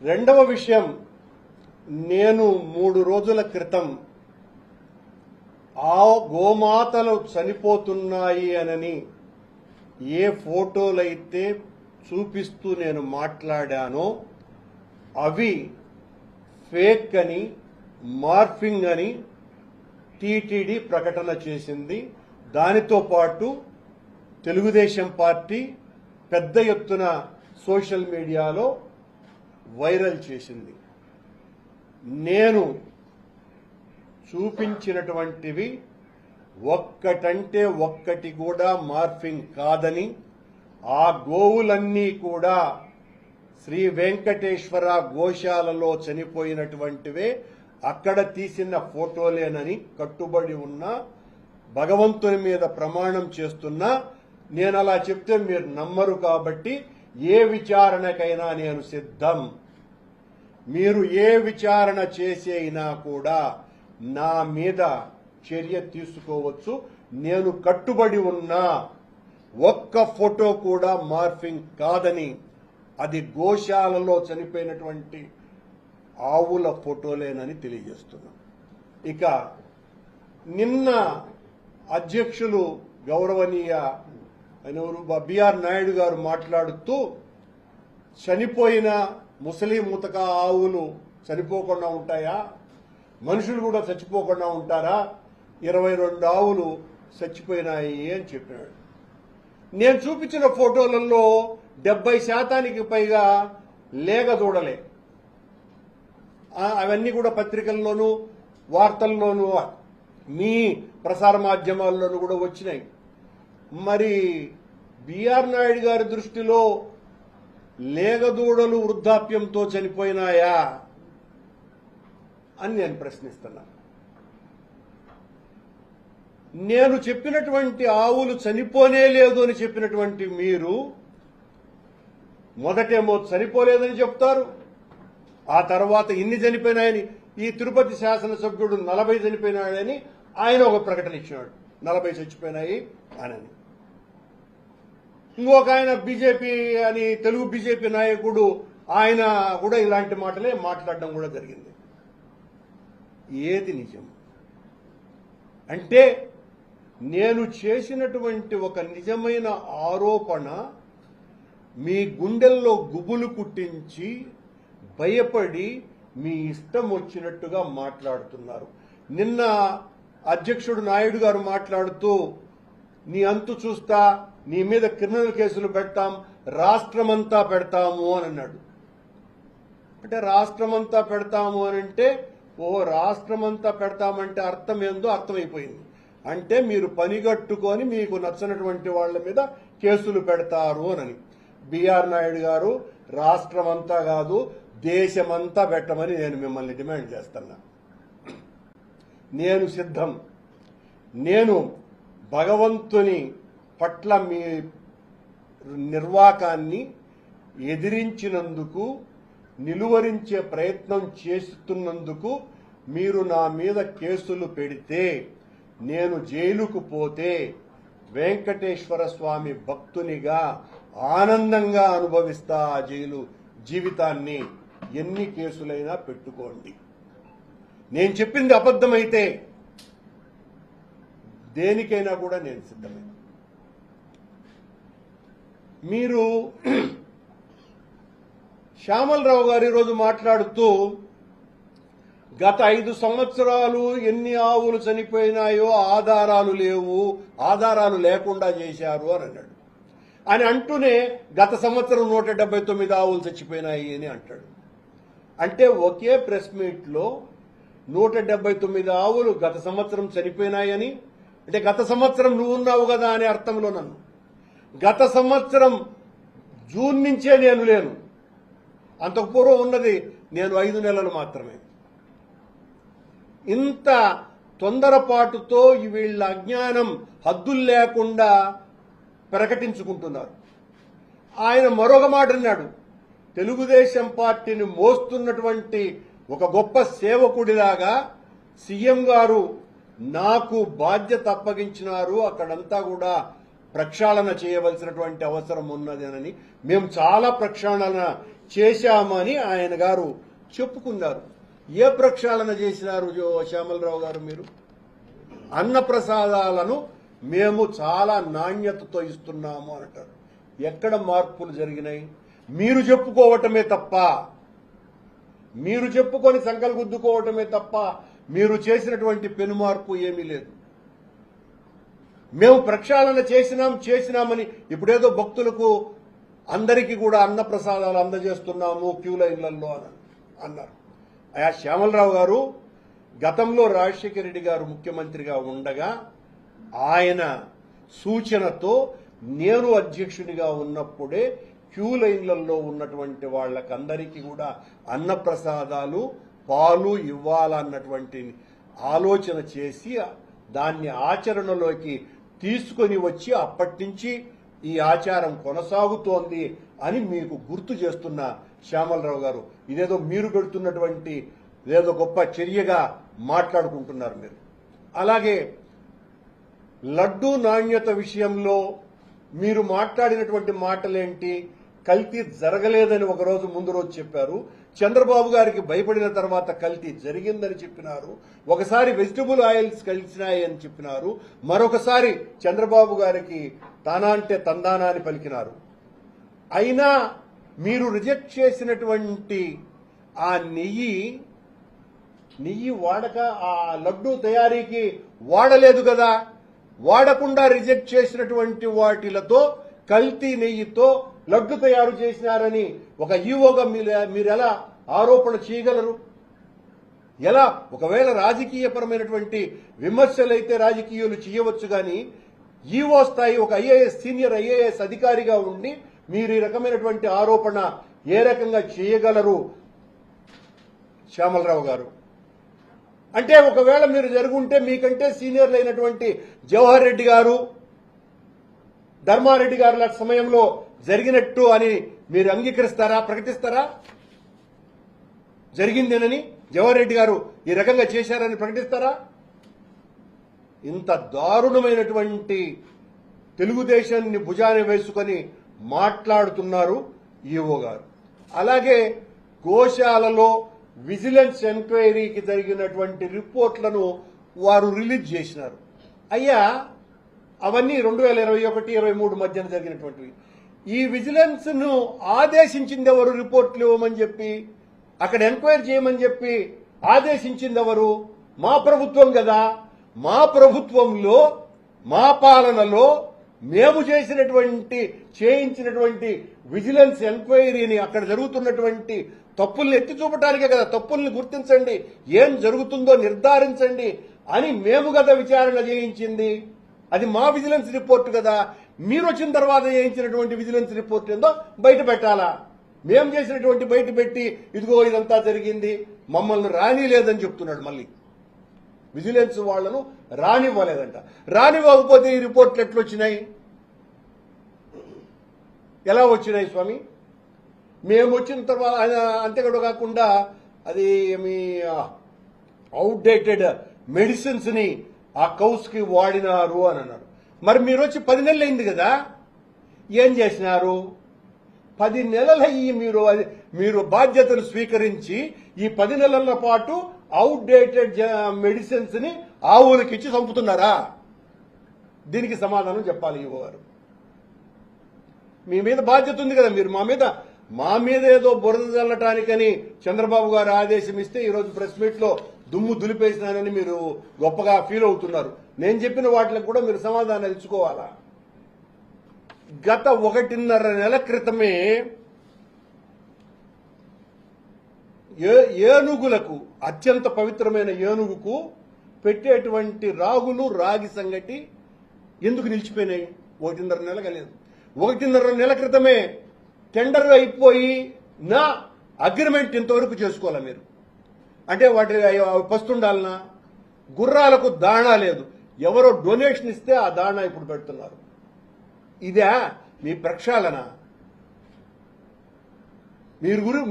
రెండవ విషయం, నేను 3 రోజుల క్రితం ఆ గోమాతలు చనిపోతున్నాయి అనని ఏ ఫోటోలైతే చూపిస్తూ నేను మాట్లాడానో అవి ఫేక్ అని, మార్ఫింగ్ అని టీటీడీ ప్రకటన చేసింది. దానితో పాటు తెలుగుదేశం పార్టీ పెద్ద ఎత్తున సోషల్ మీడియాలో వైరల్ చేసింది. నేను చూపించినటువంటివి ఒక్కటంటే ఒక్కటి కూడా మార్ఫింగ్ కాదని, ఆ గోవులన్నీ కూడా శ్రీ వెంకటేశ్వర గోశాలలో చనిపోయినటువంటివే, అక్కడ తీసిన ఫోటోలేనని కట్టుబడి ఉన్నా, భగవంతుని మీద ప్రమాణం చేస్తున్నా. నేను అలా చెప్తే మీరు నమ్మరు కాబట్టి ఏ విచారణకైనా నేను సిద్ధం. మీరు ఏ విచారణ చేసైనా కూడా నా మీద చర్య తీసుకోవచ్చు. నేను కట్టుబడి ఉన్నా. ఒక్క ఫోటో కూడా మార్ఫింగ్ కాదని, అది గోశాలలో చనిపోయినటువంటి ఆవుల ఫోటోలేనని తెలియజేస్తున్నా. ఇక నిన్న అధ్యక్షులు గౌరవనీయ బిఆర్ నాయుడు గారు మాట్లాడుతూ, చనిపోయిన ముసలి ముతక ఆవులు చనిపోకుండా ఉంటాయా, మనుషులు కూడా చచ్చిపోకుండా ఉంటారా, 22 ఆవులు చచ్చిపోయినాయి అని చెప్పాడు. నేను చూపించిన ఫోటోలలో 70% పైగా లేగ దూడలే. అవన్నీ కూడా పత్రికల్లోనూ వార్తల్లోనూ మీ ప్రసార మాధ్యమాల్లోనూ కూడా వచ్చినాయి. మరి బిఆర్ నాయుడు గారి దృష్టిలో లేగదూడలు వృద్ధాప్యంతో చనిపోయినాయా అని నేను ప్రశ్నిస్తున్నా. నేను చెప్పినటువంటి ఆవులు చనిపోనే లేదు అని చెప్పినటువంటి మీరు మొదటేమో చనిపోలేదని చెప్తారు, ఆ తర్వాత ఇన్ని చనిపోయినాయని, ఈ తిరుపతి శాసనసభ్యుడు 40 చనిపోయినాడని ఆయన ఒక ప్రకటన ఇచ్చినాడు, 40 చచ్చిపోయినాయి అని. ఇంకొక ఆయన బీజేపీ అని, తెలుగు బీజేపీ నాయకుడు, ఆయన కూడా ఇలాంటి మాటలే మాట్లాడడం కూడా జరిగింది. ఏది నిజం? అంటే నేను చేసినటువంటి ఒక నిజమైన ఆరోపణ మీ గుండెల్లో గుబులు కుట్టించి భయపడి మీ ఇష్టం వచ్చినట్టుగా మాట్లాడుతున్నారు. నిన్న అధ్యక్షుడు నాయుడు గారు మాట్లాడుతూ, నీ అంతు చూస్తా, నీ మీద క్రిమినల్ కేసులు పెడతాం, రాష్ట్రమంతా పెడతాము అని అన్నాడు. అంటే రాష్ట్రమంతా పెడతాము అని అంటే, ఓహో రాష్ట్రమంతా పెడతామంటే అర్థం ఏందో అర్థమైపోయింది. అంటే మీరు పనిగట్టుకొని మీకు నచ్చనటువంటి వాళ్ళ మీద కేసులు పెడతారు అని. బిఆర్ నాయుడు గారు, రాష్ట్రమంతా కాదు దేశమంతా పెట్టమని నేను మిమ్మల్ని డిమాండ్ చేస్తున్నా. నేను సిద్ధం. నేను భగవంతుని పట్ల మీ నిర్వాకాన్ని ఎదిరించినందుకు, నిలువరించే ప్రయత్నం చేస్తున్నందుకు మీరు నా మీద కేసులు పెడితే, నేను జైలుకు పోతే వెంకటేశ్వర స్వామి భక్తునిగా ఆనందంగా అనుభవిస్తా ఆ జైలు జీవితాన్ని. ఎన్ని కేసులైనా పెట్టుకోండి. నేను చెప్పింది అబద్ధమైతే దేనికైనా కూడా నేను సిద్ధమే. మీరు శ్యామలరావు గారు ఈరోజు మాట్లాడుతూ, గత 5 సంవత్సరాలు ఎన్ని ఆవులు చనిపోయినాయో ఆధారాలు లేవు, ఆధారాలు లేకుండా చేశారు అని అన్నాడు. అని అంటూనే గత సంవత్సరం 179 ఆవులు చచ్చిపోయినాయి అని అంటాడు. అంటే ఒకే ప్రెస్ మీట్ లో 179 ఆవులు గత సంవత్సరం చనిపోయినాయని, అంటే గత సంవత్సరం నువ్వు ఉన్నావు కదా అనే అర్థంలో నన్ను, గత సంవత్సరం జూన్ నుంచే నేను లేను, అంతకు పూర్వం ఉన్నది నేను 5 నెలలు మాత్రమే. ఇంత తొందరపాటుతో వీళ్ళ అజ్ఞానం హద్దులు లేకుండా ప్రకటించుకుంటున్నారు. ఆయన మరొక మాట అన్నాడు, తెలుగుదేశం పార్టీని మోస్తున్నటువంటి ఒక గొప్ప సేవకుడిలాగా సీఎం గారు నాకు బాధ్యత అప్పగించినారు, అక్కడంతా కూడా ప్రక్షాళన చేయవలసినటువంటి అవసరం ఉన్నదేనని, మేము చాలా ప్రక్షాళన చేశామని ఆయన గారు చెప్పుకున్నారు. ఏ ప్రక్షాళన చేసినారు శ్యామలరావు గారు? మీరు అన్నప్రసాదాలను మేము చాలా నాణ్యతతో ఇస్తున్నాము అంటారు. ఎక్కడ మార్పులు జరిగినాయి? మీరు చెప్పుకోవటమే తప్ప, మీరు చెప్పుకొని సంకలు గుద్దుకోవటమే తప్ప మీరు చేసినటువంటి పెను మార్పు ఏమీ లేదు. మేము ప్రక్షాళన చేసినామని ఇప్పుడేదో భక్తులకు అందరికీ కూడా అన్నప్రసాదాలు అందజేస్తున్నాము క్యూ లైన్లలో అన్నారు. అయా శ్యామలరావు గారు, గతంలో రాజశేఖర రెడ్డి గారు ముఖ్యమంత్రిగా ఉండగా ఆయన సూచనతో నేను అధ్యక్షుడిగా ఉన్నప్పుడే క్యూ లైన్లలో ఉన్నటువంటి వాళ్ళకందరికీ కూడా అన్నప్రసాదాలు పాలు ఇవ్వాలన్నటువంటి ఆలోచన చేసి దాన్ని ఆచరణలోకి తీసుకొని వచ్చి అప్పటి నుంచి ఈ ఆచారం కొనసాగుతోంది అని మీకు గుర్తు చేస్తున్న శ్యామలరావు గారు, ఇదేదో మీరు పెడుతున్నటువంటి ఏదో గొప్ప చర్యగా మాట్లాడుకుంటున్నారు మీరు. అలాగే లడ్డూ నాణ్యత విషయంలో మీరు మాట్లాడినటువంటి మాటలేంటి? కల్తీ జరగలేదని ఒకరోజు ముందు రోజు చెప్పారు. చంద్రబాబు గారికి భయపడిన తర్వాత కల్తీ జరిగిందని చెప్పినారు. ఒకసారి వెజిటబుల్ ఆయిల్స్ కలిసినాయి అని చెప్పినారు. మరొకసారి చంద్రబాబు గారికి తానా అంటే తందానా అని పలికినారు. అయినా మీరు రిజెక్ట్ చేసినటువంటి ఆ నెయ్యి వాడక ఆ లడ్డూ తయారీకి వాడలేదు కదా. వాడకుండా రిజెక్ట్ చేసినటువంటి వాటిలతో కల్తీ నెయ్యితో లడ్డు తయారు చేసినారని ఒక ఈవోగా మీరు ఎలా ఆరోపణ చేయగలరు? ఎలా? ఒకవేళ రాజకీయపరమైనటువంటి విమర్శలైతే రాజకీయాలు చేయవచ్చు, కానీ ఈవో స్థాయి ఒక సీనియర్ ఐఏఎస్ అధికారిగా ఉండి మీరు ఈ రకమైనటువంటి ఆరోపణ ఏ రకంగా చేయగలరు శ్యామలరావు గారు? అంటే ఒకవేళ మీరు జరుగుంటే మీకంటే సీనియర్లు అయినటువంటి జవహర్ రెడ్డి గారు, ధర్మారెడ్డి గారుల సమయంలో జరిగినట్టు అని మీరు అంగీకరిస్తారా, ప్రకటిస్తారా? జరిగిందేనని జవహర్ రెడ్డి గారు ఈ రకంగా చేశారని ప్రకటిస్తారా? ఇంత దారుణమైనటువంటి తెలుగుదేశాన్ని భుజాన వేసుకొని మాట్లాడుతున్నారు ఈవో గారు. అలాగే గోశాలలో విజిలెన్స్ ఎంక్వైరీకి జరిగినటువంటి రిపోర్ట్లను వారు రిలీజ్ చేసినారు. అయ్యా, అవన్నీ 2021-23 మధ్యన జరిగినటువంటివి. ఈ విజిలెన్స్ ను ఆదేశించింది ఎవరు? రిపోర్ట్లు ఇవ్వమని చెప్పి అక్కడ ఎంక్వైరీ చేయమని చెప్పి ఆదేశించింది ఎవరు? మా ప్రభుత్వం కదా. మా ప్రభుత్వంలో, మా పాలనలో మేము చేయించినటువంటి విజిలెన్స్ ఎంక్వైరీని అక్కడ జరుగుతున్నటువంటి తప్పుల్ని ఎత్తి చూపటానికే కదా. తప్పుల్ని గుర్తించండి, ఏం జరుగుతుందో నిర్ధారించండి అని మేము కదా విచారణ చేయించింది. అది మా విజిలెన్స్ రిపోర్ట్ కదా. మీరు వచ్చిన తర్వాత చేయించినటువంటి విజిలెన్స్ రిపోర్ట్ ఏందో బయట పెట్టాలా? మేము చేసినటువంటి బయట పెట్టి ఇదిగో ఇదంతా జరిగింది, మమ్మల్ని రానిలేదని చెప్తున్నాడు. మళ్ళీ విజిలెన్స్ వాళ్లను రానివ్వలేదంట. రానివ్వకపోతే ఈ రిపోర్ట్లు ఎట్లొచ్చినాయి? ఎలా వచ్చినాయి స్వామి? మేము వచ్చిన తర్వాత అంతేకాదు కాకుండా అది మీ అవుట్డేటెడ్ మెడిసిన్స్ ని ఆ కౌస్ కి వాడినారు అని అన్నారు. మరి మీరు వచ్చి 10 నెలలు అయింది కదా, ఏం చేసినారు? 10 నెలలయ్యి మీరు బాధ్యతలు స్వీకరించి ఈ 10 నెలల పాటు అవుట్డేటెడ్ మెడిసిన్స్ ని ఆవులకి ఇచ్చి చంపుతున్నారా? దీనికి సమాధానం చెప్పాలి ఈవో గారు. మీ మీద బాధ్యత ఉంది కదా. మీరు మా మీద ఏదో బురద చల్లటానికని చంద్రబాబు గారు ఆదేశం ఇస్తే ఈరోజు ప్రెస్ మీట్ లో దుమ్ము దులిపేసినానని మీరు గొప్పగా ఫీల్ అవుతున్నారు. నేను చెప్పిన వాటికి కూడా మీరు సమాధానం ఇచ్చుకోవాలా? గత 1.5 నెల క్రితమే ఏనుగులకు, అత్యంత పవిత్రమైన ఏనుగుకు పెట్టేటువంటి రాగులు, రాగి సంగటి ఎందుకు నిలిచిపోయినాయి? 1.5 నెల కాలేదు. 1.5 నెల క్రితమే టెండర్ అయిపోయి నా అగ్రిమెంట్ ఇంతవరకు చేసుకోవాలా మీరు? అంటే వాటి పస్తుండాలనా? గుర్రాలకు దాణా లేదు. ఎవరో డొనేషన్ ఇస్తే ఆ దాణా ఇప్పుడు పెడుతున్నారు. ఇదే మీ ప్రక్షాళన?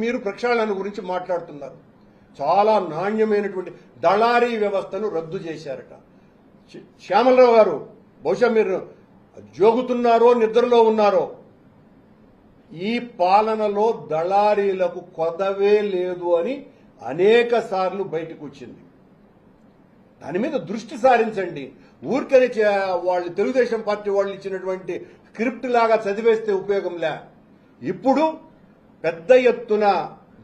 మీరు ప్రక్షాళన గురించి మాట్లాడుతున్నారు. చాలా నాణ్యమైనటువంటి దళారీ వ్యవస్థను రద్దు చేశారట. శ్యామలరావు గారు, బహుశా మీరు జోగుతున్నారో నిద్రలో ఉన్నారో, ఈ పాలనలో దళారీలకు కొదవే లేదు అని అనేక సార్లు బయటకు వచ్చింది. దాని మీద దృష్టి సారించండి. ఊరికనే వాళ్ళు తెలుగుదేశం పార్టీ వాళ్ళు ఇచ్చినటువంటి స్క్రిప్ట్ లాగా చదివేస్తే ఉపయోగంలే. ఇప్పుడు పెద్ద ఎత్తున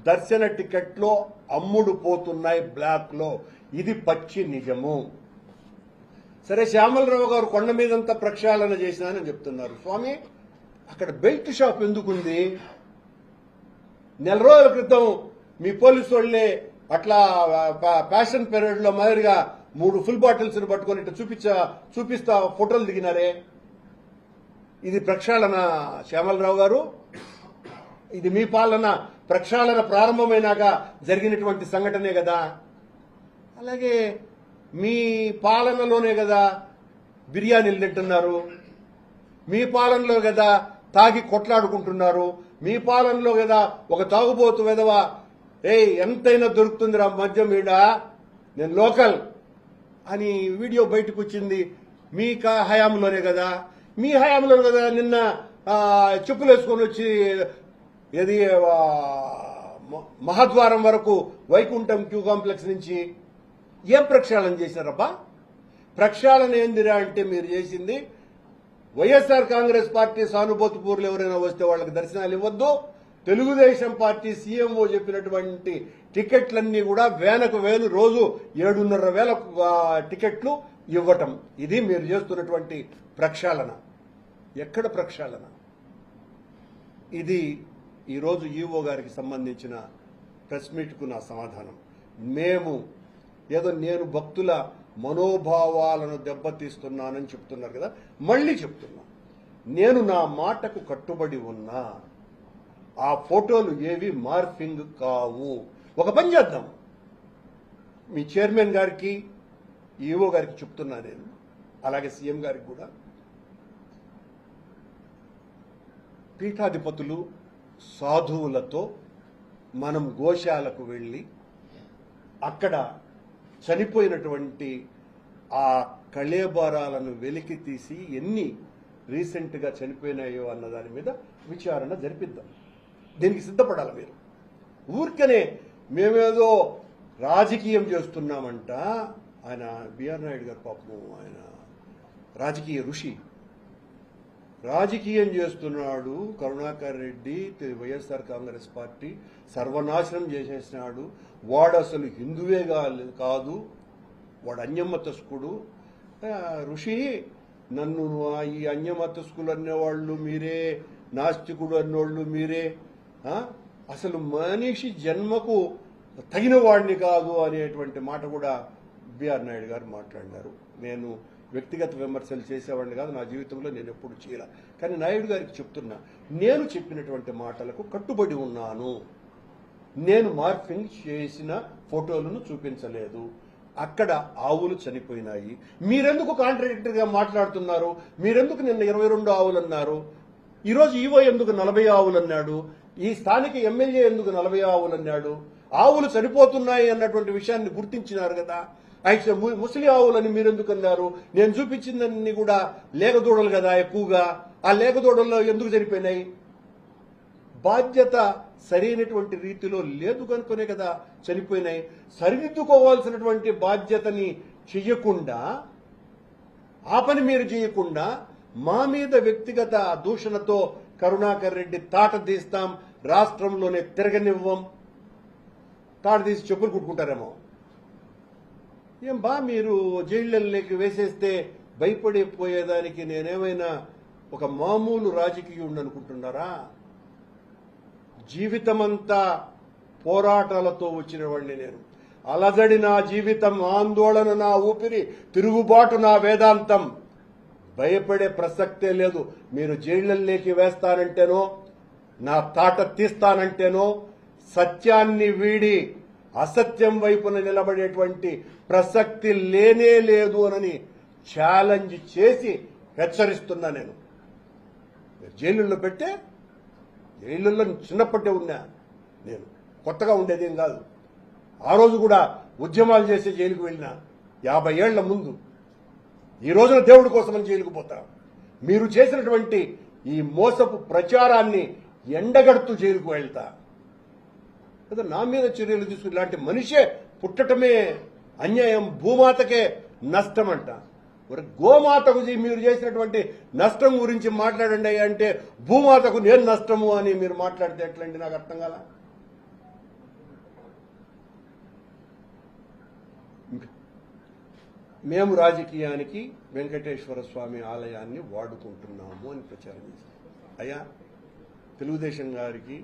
దర్శన టికెట్లో అమ్ముడు పోతున్నాయి బ్లాక్ లో. ఇది పచ్చి నిజము. సరే, శ్యామలరావు గారు కొండ మీదంతా ప్రక్షాళన చేసినానని చెప్తున్నారు. స్వామి, అక్కడ బెల్ట్ షాప్ ఎందుకుంది? నెల రోజుల క్రితం మీ పోలీసు వాళ్ళే అట్లా ఫ్యాషన్ పీరియడ్ లో మాదిరిగా 3 ఫుల్ బాటిల్స్ పట్టుకొని ఇట్లా చూపిస్తా ఫోటోలు దిగినారే. ఇది ప్రక్షాళన శ్యామలరావు గారు? ఇది మీ పాలన ప్రక్షాళన ప్రారంభమైనాక జరిగినటువంటి సంఘటనే కదా. అలాగే మీ పాలనలోనే కదా బిర్యానీలు తింటున్నారు, మీ పాలనలో కదా తాగి కొట్లాడుకుంటున్నారు, మీ పాలనలో కదా ఒక తాగుబోతు వెదవా ఎంతైనా దొరుకుతుందిరా మద్యం ఈడ, నేను లోకల్ అని వీడియో బయటకు వచ్చింది మీ హయాంలోనే కదా. మీ హయాంలో కదా నిన్న చెప్పులు వేసుకొని వచ్చి ఏది మహాద్వారం వరకు వైకుంఠం క్యూ కాంప్లెక్స్ నుంచి ఏం ప్రక్షాళన చేశారబ్బా? ప్రక్షాళన ఏందిరా అంటే మీరు చేసింది వైఎస్ఆర్ కాంగ్రెస్ పార్టీ సానుభూతి పూర్లు ఎవరైనా వస్తే వాళ్ళకి దర్శనాలు ఇవ్వద్దు. తెలుగుదేశం పార్టీ సీఎంఓ చెప్పినటువంటి టికెట్లన్నీ కూడా వేలకు వేలు, రోజు 7,500,000 టికెట్లు ఇవ్వటం. ఇది మీరు చేస్తున్నటువంటి ప్రక్షాళన. ఎక్కడ ప్రక్షాళన? ఇది ఈరోజు ఈవో గారికి సంబంధించిన ప్రెస్ మీట్కు నా సమాధానం. నేను భక్తుల మనోభావాలను దెబ్బతీస్తున్నానని చెప్తున్నారు కదా, మళ్ళీ చెప్తున్నా, నేను నా మాటకు కట్టుబడి ఉన్నా. ఆ ఫోటోలు ఏవి మార్ఫింగ్ కావు. ఒక పని చేద్దాం, మీ చైర్మన్ గారికి, ఈవో గారికి చెప్తున్నా నేను, అలాగే సీఎం గారికి కూడా, పీఠాధిపతులు సాధువులతో మనం గోశాలకు వెళ్ళి అక్కడ చనిపోయినటువంటి ఆ కళేబరాలను వెలికి తీసి ఎన్ని రీసెంట్గా చనిపోయినాయో అన్న దాని మీద విచారణ జరిపిద్దాం. దీనికి సిద్ధపడాలి మీరు. ఊరికనే మేమేదో రాజకీయం చేస్తున్నామంట. ఆయన బిఆర్ నాయుడు గారు పాపం, ఆయన రాజకీయ ఋషి, రాజకీయం చేస్తున్నాడు. కరుణాకర్ రెడ్డి వైఎస్ఆర్ కాంగ్రెస్ పార్టీ సర్వనాశనం చేసేసినాడు. వాడు అసలు హిందువే కాదు, వాడు అన్యమతస్కుడు. ఋషి, నన్ను ఈ అన్యమతస్కులు అనేవాళ్ళు మీరే, నాస్తికుడు అన్నోళ్ళు మీరే, అసలు మనిషి జన్మకు తగిన వాడిని కాదు అనేటువంటి మాట కూడా బిఆర్ నాయుడు గారు మాట్లాడినారు. నేను వ్యక్తిగత విమర్శలు చేసేవాడిని కాదు, నా జీవితంలో నేను ఎప్పుడు చేయాల. కానీ నాయుడు గారికి చెప్తున్నా, నేను చెప్పినటువంటి మాటలకు కట్టుబడి ఉన్నాను. నేను మార్ఫింగ్ చేసిన ఫోటోలను చూపించలేదు. అక్కడ ఆవులు చనిపోయినాయి. మీరెందుకు కాంట్రాడిక్టరీగా మాట్లాడుతున్నారు? మీరెందుకు నిన్న 22 ఆవులు అన్నారు? ఈరోజు ఈవో ఎందుకు 40 ఆవులు అన్నాడు? ఈ స్థానిక ఎమ్మెల్యే ఎందుకు 40 ఆవులు అన్నాడు? ఆవులు చనిపోతున్నాయి అన్నటువంటి విషయాన్ని గుర్తించినారు కదా. అయితే ముసలి ఆవులని మీరెందుకు అన్నారు? నేను చూపించిందన్నీ కూడా లేగదూడలు కదా ఎక్కువగా. ఆ లేగదూడల్లో ఎందుకు చనిపోయినాయి? బాధ్యత సరైనటువంటి రీతిలో లేదు కనుకొనే కదా చనిపోయినాయి. సరిదిద్దుకోవాల్సినటువంటి బాధ్యతని చెయ్యకుండా, ఆ పని మీరు చేయకుండా మా మీద వ్యక్తిగత దూషణతో కరుణాకర్ రెడ్డి తాట తీస్తాం, రాష్ట్రంలోనే తిరగనివ్వం, తాట తీసి చెప్పులు కుట్టుకుంటారేమో. ఏం బా, మీరు జైళ్ళకి వేసేస్తే భయపడిపోయేదానికి నేనేమైనా ఒక మామూలు రాజకీయుడిని అనుకుంటున్నారా? జీవితమంతా పోరాటాలతో వచ్చిన వాడిని నేను. అలజడి నా జీవితం, ఆందోళన నా ఊపిరి, తిరుగుబాటు నా వేదాంతం. భయపడే ప్రసక్తే లేదు. మీరు జైళ్ళల్లోకి వేస్తానంటేనో, నా తాట తీస్తానంటేనో, సత్యాన్ని వీడి అసత్యం వైపున నిలబడేటువంటి ప్రసక్తి లేనే లేదు అని ఛాలెంజ్ చేసి హెచ్చరిస్తున్నా. నేను జైలుల్లో పెట్టే, జైలుల్లో చిన్నప్పటే ఉన్నా నేను, కొత్తగా ఉండేదేం కాదు. ఆ రోజు కూడా ఉద్యమాలు చేసే జైలుకు వెళ్ళినా 50 ఏళ్ల ముందు. ఈ రోజున దేవుడి కోసమని జైలుకు పోతా. మీరు చేసినటువంటి ఈ మోసపు ప్రచారాన్ని ఎండగడుతూ జైలుకు వెళ్తా కదా, నా మీద చర్యలు తీసుకుని ఇలాంటి మనిషే పుట్టటమే అన్యాయం, భూమాతకే నష్టం అంట. మరి గోమాతకు మీరు చేసినటువంటి నష్టం గురించి మాట్లాడండి అంటే భూమాతకు నేను నష్టము అని మీరు మాట్లాడితే ఎట్లండి? నాకు అర్థం కాల. మేము రాజకీయానికి వెంకటేశ్వర స్వామి ఆలయాన్ని వాడుకుంటున్నాము అని ప్రచారం చేశారు. అయ్యా, తెలుగుదేశం గారికి